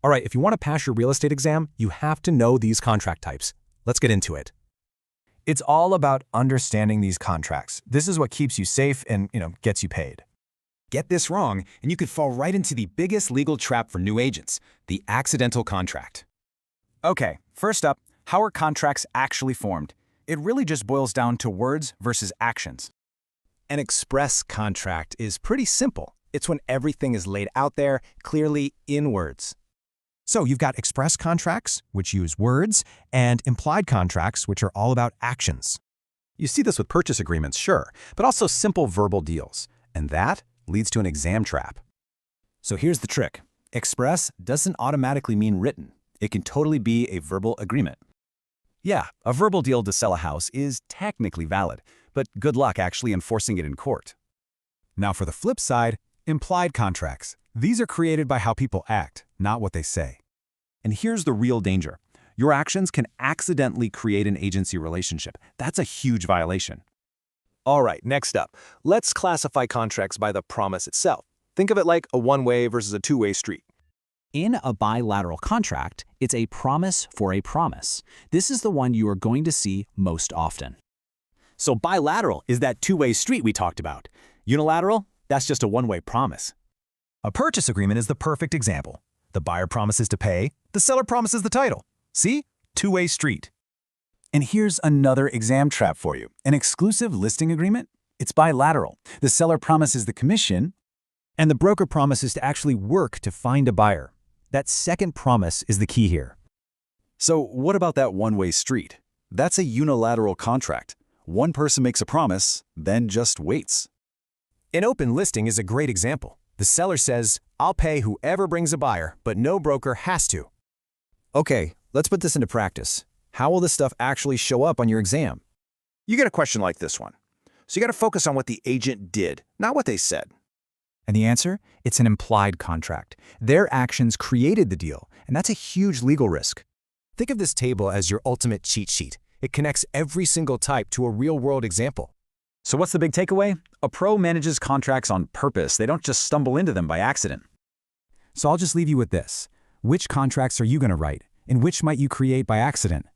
All right, if you want to pass your real estate exam, you have to know these contract types. Let's get into it. It's all about understanding these contracts. This is what keeps you safe and, gets you paid. Get this wrong, and you could fall right into the biggest legal trap for new agents, the accidental contract. Okay, first up, how are contracts actually formed? It really just boils down to words versus actions. An express contract is pretty simple. It's when everything is laid out there clearly in words. So you've got express contracts, which use words, and implied contracts, which are all about actions. You see this with purchase agreements, sure, but also simple verbal deals. And that leads to an exam trap. So here's the trick. Express doesn't automatically mean written. It can totally be a verbal agreement. Yeah, a verbal deal to sell a house is technically valid, but good luck actually enforcing it in court. Now for the flip side, implied contracts. These are created by how people act, not what they say. And here's the real danger. Your actions can accidentally create an agency relationship. That's a huge violation. All right, next up, let's classify contracts by the promise itself. Think of it like a one-way versus a two-way street. In a bilateral contract, it's a promise for a promise. This is the one you are going to see most often. So bilateral is that two-way street we talked about. Unilateral, that's just a one-way promise. A purchase agreement is the perfect example. The buyer promises to pay, the seller promises the title. See? Two-way street. And here's another exam trap for you. An exclusive listing agreement? It's bilateral. The seller promises the commission, And the broker promises to actually work to find a buyer. That second promise is the key here. So what about that one-way street? That's a unilateral contract. One person makes a promise, then just waits. An open listing is a great example. The seller says, "I'll pay whoever brings a buyer, but no broker has to." Okay, let's put this into practice. How will this stuff actually show up on your exam? You get a question like this one. So you got to focus on what the agent did, not what they said. And the answer? It's an implied contract. Their actions created the deal, and that's a huge legal risk. Think of this table as your ultimate cheat sheet. It connects every single type to a real-world example. So what's the big takeaway? A pro manages contracts on purpose. They don't just stumble into them by accident. So I'll just leave you with this. Which contracts are you going to write, and which might you create by accident?